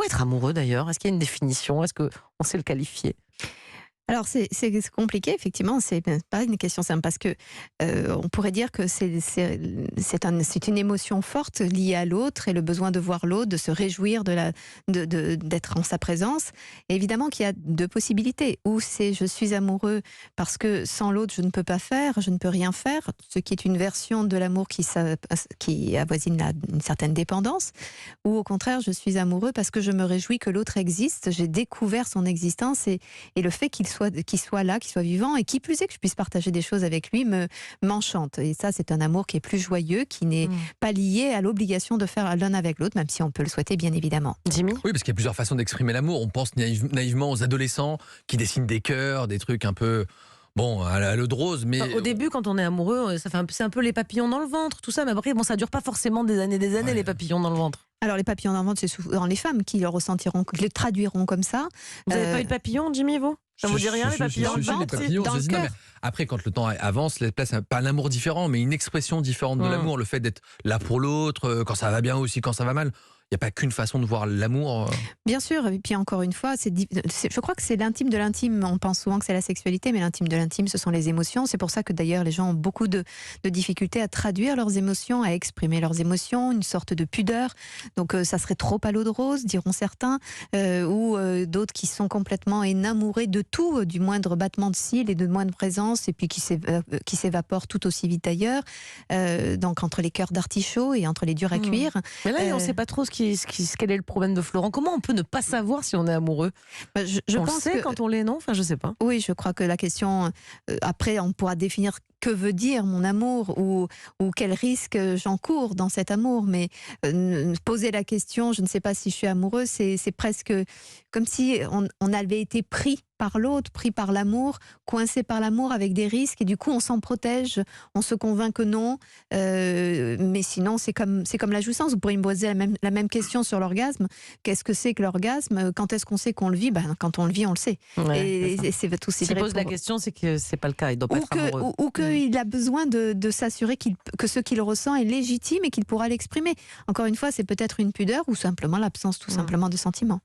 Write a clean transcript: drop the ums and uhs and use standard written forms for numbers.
quoi être amoureux d'ailleurs? Est-ce qu'il y a une définition? Est-ce qu'on sait le qualifier? Alors c'est compliqué effectivement, c'est pas une question simple parce que on pourrait dire que c'est une émotion forte liée à l'autre et le besoin de voir l'autre, de se réjouir d'être en sa présence. Et évidemment qu'il y a deux possibilités. Ou c'est je suis amoureux parce que sans l'autre je ne peux pas faire, je ne peux rien faire, ce qui est une version de l'amour qui avoisine une certaine dépendance. Ou au contraire je suis amoureux parce que je me réjouis que l'autre existe, j'ai découvert son existence et le fait qu'il soit là, qu'il soit vivant, et qui plus est que je puisse partager des choses avec lui m'enchante. Et ça, c'est un amour qui est plus joyeux, qui n'est pas lié à l'obligation de faire l'un avec l'autre, même si on peut le souhaiter, bien évidemment. Jimmy? Oui, parce qu'il y a plusieurs façons d'exprimer l'amour. On pense naïvement aux adolescents qui dessinent des cœurs, des trucs un peu... Bon, à l'eau de rose, mais... Au début, quand on est amoureux, c'est un peu les papillons dans le ventre, tout ça. Mais après, bon, ça dure pas forcément des années, Ouais. les papillons dans le ventre. Alors les papillons dans le ventre, c'est souvent les femmes qui le ressentiront, qui le traduiront comme ça. Vous n'avez pas eu de papillons, Jimmy, vous? Ça vous dit rien, les papillons? Si, les papillons, dans le non, mais cœur. après, quand le temps avance, les place pas un amour différent, mais une expression différente de l'amour. Le fait d'être là pour l'autre, quand ça va bien aussi, quand ça va mal. Il n'y a pas qu'une façon de voir l'amour. Bien sûr, et puis encore une fois, je crois que c'est l'intime de l'intime. On pense souvent que c'est la sexualité, mais l'intime de l'intime, ce sont les émotions. C'est pour ça que d'ailleurs les gens ont beaucoup de difficultés à traduire leurs émotions, à exprimer leurs émotions, une sorte de pudeur. Donc ça serait trop à l'eau de rose, diront certains, ou d'autres qui sont complètement énamourés de tout, du moindre battement de cils et de moindre présence, et puis qui s'évaporent tout aussi vite ailleurs. Donc entre les cœurs d'artichaut et entre les durs à cuire. Mais là, on ne sait pas trop quel est le problème de Florent. Comment on peut ne pas savoir si on est amoureux? Je On pense le sait quand on l'est, non? Enfin, je sais pas. Oui, je crois que la question, après, on pourra définir que veut dire mon amour ou quel risque j'encours dans cet amour. Mais poser la question, je ne sais pas si je suis amoureux, c'est presque comme si on avait été pris par l'autre, pris par l'amour, coincé par l'amour avec des risques, et du coup on s'en protège, on se convainc que non, mais sinon c'est comme la jouissance. Vous pourriez me poser la même question sur l'orgasme. Qu'est-ce que c'est que l'orgasme? Quand est-ce qu'on sait qu'on le vit? Quand on le vit, on le sait. Ouais, et c'est tout aussi S'il vrai pose la question, c'est que c'est pas le cas, il doit pas être amoureux. ou qu'il a besoin de s'assurer que ce qu'il ressent est légitime et qu'il pourra l'exprimer. Encore une fois, c'est peut-être une pudeur ou simplement l'absence tout simplement de sentiments.